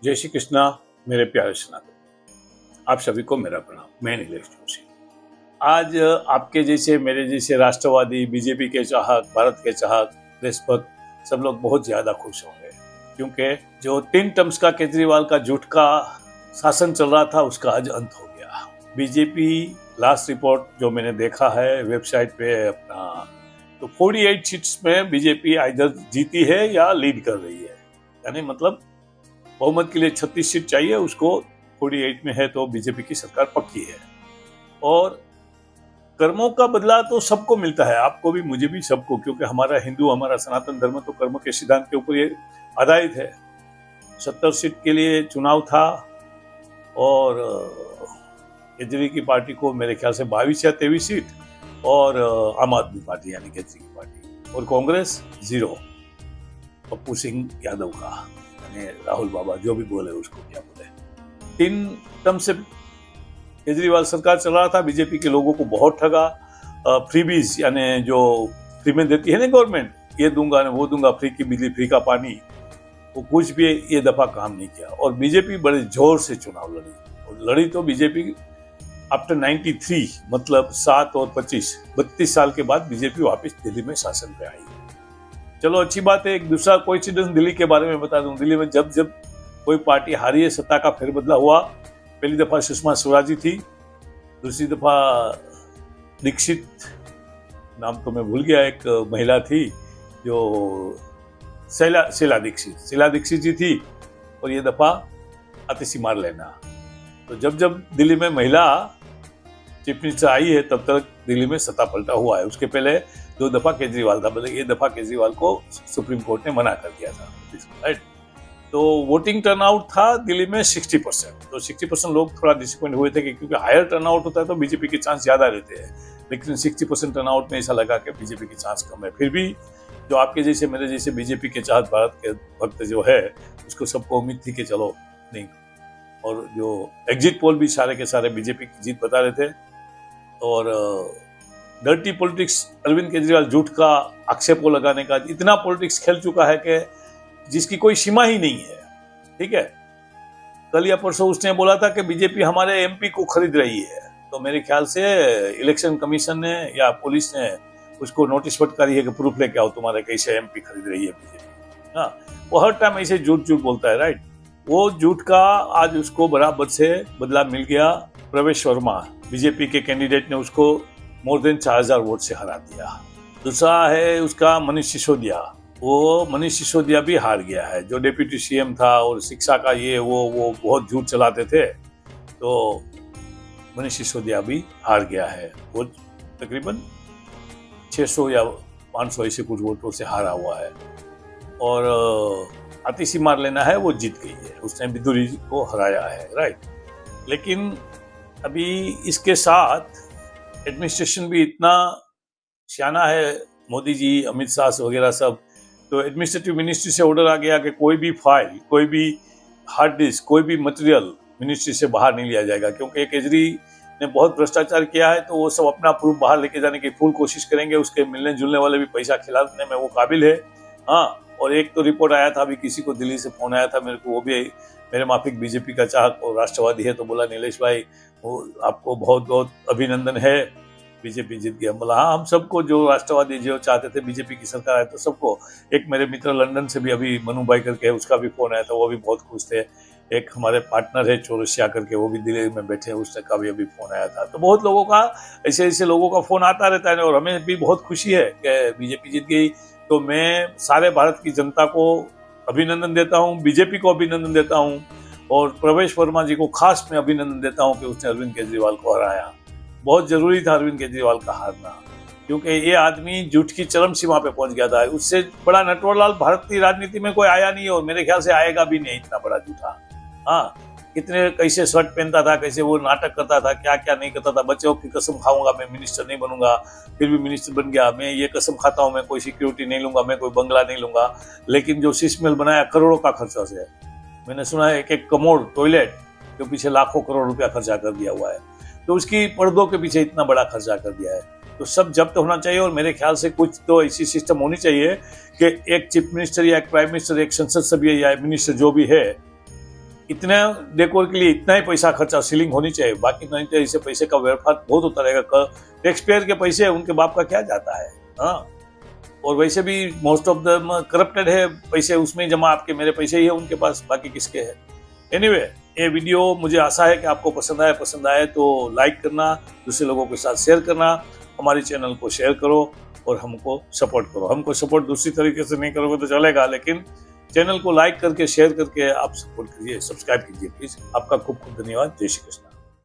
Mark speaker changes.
Speaker 1: जय श्री कृष्णा। मेरे प्यारे सनातन, आप सभी को मेरा प्रणाम। मैं नीलेश जोशी। आज आपके जैसे मेरे जैसे राष्ट्रवादी, बीजेपी के चाहक, भारत के चाहक, देशभक्त सब लोग बहुत ज्यादा खुश होंगे, क्योंकि जो 3 टर्म्स का केजरीवाल का झूठ का शासन चल रहा था उसका आज अंत हो गया। बीजेपी लास्ट रिपोर्ट जो मैंने देखा है वेबसाइट पे अपना, तो 48 सीट्स में बीजेपी आइदर जीती है या लीड कर रही है। यानी मतलब बहुमत के लिए 36 सीट चाहिए, उसको 48 में है तो बीजेपी की सरकार पक्की है। और कर्मों का बदला तो सबको मिलता है, आपको भी, मुझे भी, सबको, क्योंकि हमारा हिंदू, हमारा सनातन धर्म तो कर्म के सिद्धांत के ऊपर ये आधारित है। 70 सीट के लिए चुनाव था और केजरी की पार्टी को मेरे ख्याल से 22 या 23 सीट, और आम आदमी पार्टी यानी केजरी की पार्टी, और कांग्रेस 0 पप्पू सिंह यादव का, राहुल बाबा जो भी बोले उसको क्या बोले। 3 टर्म से केजरीवाल सरकार चला रहा था, बीजेपी के लोगों को बहुत ठगा। फ्रीबीज यानी जो फ्री में देती है ना गवर्नमेंट, ये दूंगा ना वो दूंगा, फ्री की बिजली, फ्री का पानी, वो कुछ भी ये दफा काम नहीं किया। और बीजेपी बड़े जोर से चुनाव लड़ी, और लड़ी तो बीजेपी आफ्टर 93, मतलब 7 और 25, 32 साल के बाद बीजेपी वापस दिल्ली में शासन पे आई। चलो अच्छी बात है। एक दूसरा कोइंसिडेंस दिल्ली के बारे में बता दूं। दिल्ली में जब जब कोई पार्टी हारी है, सत्ता का फेरबदला हुआ, पहली दफा सुषमा स्वराज जी थी, दूसरी दफा दीक्षित, नाम तो मैं भूल गया, एक महिला थी जो शीला दीक्षित जी थी, और ये दफा आतिशी मारलेना। तो जब जब दिल्ली में महिला चीफ मिनिस्टर आई है तब तक दिल्ली में सत्ता पलटा हुआ है। उसके पहले 2 दफा केजरीवाल था, मतलब ये दफा केजरीवाल को सुप्रीम कोर्ट ने मना कर दिया था, राइट। तो वोटिंग टर्नआउट था दिल्ली में 60%। तो 60% लोग थोड़ा डिसअपॉइंट हुए थे, क्योंकि हायर टर्नआउट होता है तो बीजेपी के चांस ज्यादा रहते हैं, लेकिन 60% टर्नआउट में ऐसा लगा कि बीजेपी के चांस कम है। फिर भी जो आपके जैसे मेरे जैसे बीजेपी के चाहत भारत के भक्त जो है, उसको सबको उम्मीद थी कि चलो नहीं, और जो एग्जिट पोल भी सारे के सारे बीजेपी की जीत बता रहे थे। और डर्टी पॉलिटिक्स, अरविंद केजरीवाल झूठ का आक्षेपों लगाने का इतना पॉलिटिक्स खेल चुका है कि जिसकी कोई सीमा ही नहीं है, ठीक है। कल या परसों उसने बोला था कि बीजेपी हमारे एमपी को खरीद रही है, तो मेरे ख्याल से इलेक्शन कमीशन ने या पुलिस ने उसको नोटिस फटकारी है कि प्रूफ लेके आओ तुम्हारे कैसे एमपी खरीद रही है बीजेपी। हाँ, वो हर टाइम ऐसे झूठ बोलता है, राइट। वो झूठ का आज उसको बराबर से बदला मिल गया। प्रवेश वर्मा बीजेपी के कैंडिडेट ने उसको मोर देन 4000 वोट से हरा दिया। दूसरा है उसका मनीष सिसोदिया, वो मनीष सिसोदिया भी हार गया है, जो डिप्टी सीएम था और शिक्षा का ये वो बहुत झूठ चलाते थे, तो मनीष सिसोदिया भी हार गया है। वो तकरीबन 600 या 500 ऐसे कुछ वोटों से हारा हुआ है। और आतिशी मारलेना है, वो जीत गई है, उसने बिदुरी को हराया है, राइट। लेकिन अभी इसके साथ एडमिनिस्ट्रेशन भी इतना सियाना है, मोदी जी, अमित शाह वगैरह सब, तो एडमिनिस्ट्रेटिव मिनिस्ट्री से ऑर्डर आ गया कि कोई भी फाइल, कोई भी हार्ड डिस्क, कोई भी मटेरियल मिनिस्ट्री से बाहर नहीं लिया जाएगा, क्योंकि केजरी ने बहुत भ्रष्टाचार किया है, तो वो सब अपना प्रूफ बाहर लेके जाने की फुल कोशिश करेंगे। उसके मिलने जुलने वाले भी पैसा खिलाने में वो काबिल है। हाँ, और एक तो रिपोर्ट आया था, अभी किसी को दिल्ली से फोन आया था मेरे को, वो भी मेरे माफिक बीजेपी का चाहक और राष्ट्रवादी है, तो बोला नीलेश भाई वो आपको बहुत बहुत अभिनंदन है, बीजेपी जीत गया। बोला हाँ, हम सबको, जो राष्ट्रवादी जो चाहते थे बीजेपी की सरकार आए, तो सबको। एक मेरे मित्र लंदन से भी अभी मनु भाई करके, उसका भी फोन आया था, वो भी बहुत खुश थे। एक हमारे पार्टनर है चौरसिया करके, वो भी दिल्ली में बैठे, उसका भी अभी फोन आया था। तो बहुत लोगों का, ऐसे ऐसे लोगों का फोन आता रहता है, और हमें भी बहुत खुशी है कि बीजेपी जीत गई। तो मैं सारे भारत की जनता को अभिनंदन देता हूँ, बीजेपी को अभिनंदन देता हूँ, और प्रवेश वर्मा जी को खास मैं अभिनंदन देता हूँ कि उसने अरविंद केजरीवाल को हराया। बहुत जरूरी था अरविंद केजरीवाल का हारना, क्योंकि ये आदमी झूठ की चरम सीमा पे पहुंच गया था। उससे बड़ा नटवरलाल भारत की राजनीति में कोई आया नहीं, और मेरे ख्याल से आएगा भी नहीं, इतना बड़ा झूठा। हाँ, कितने कैसे शर्ट पहनता था, कैसे वो नाटक करता था, क्या क्या नहीं करता था। बच्चों की कसम खाऊंगा, मैं मिनिस्टर नहीं बनूंगा, फिर भी मिनिस्टर बन गया। मैं ये कसम खाता हूँ, मैं कोई सिक्योरिटी नहीं लूंगा, मैं कोई बंगला नहीं लूंगा। लेकिन जो शीशमहल बनाया करोड़ों का खर्चा से, मैंने सुना है एक कमोड टॉयलेट के पीछे लाखों करोड़ रुपया खर्चा कर दिया हुआ है। तो उसकी पर्दों के पीछे इतना बड़ा खर्चा कर दिया है, तो सब जब्त होना चाहिए। और मेरे ख्याल से कुछ तो ऐसी सिस्टम होनी चाहिए कि एक चीफ मिनिस्टर या एक प्राइम मिनिस्टर, एक संसद सभ्य या मिनिस्टर जो भी है, इतने डेकोर के लिए इतना ही पैसा खर्चा सीलिंग होनी चाहिए, बाकी नहीं तो इसे पैसे का व्यवहार बहुत होता रहेगा। टैक्स पेयर के पैसे उनके बाप का क्या जाता है। हाँ, और वैसे भी मोस्ट ऑफ द करप्टेड है पैसे, उसमें जमा आपके मेरे पैसे ही है उनके पास, बाकी किसके है। एनीवे, ये वीडियो मुझे आशा है कि आपको पसंद आए तो लाइक करना, दूसरे लोगों के साथ शेयर करना, हमारे चैनल को शेयर करो और हमको सपोर्ट करो। हमको सपोर्ट दूसरी तरीके से नहीं करोगे तो चलेगा, लेकिन चैनल को लाइक करके शेयर करके आप सपोर्ट कीजिए, सब्सक्राइब कीजिए प्लीज। आपका खूब खूब धन्यवाद। जय श्री कृष्ण।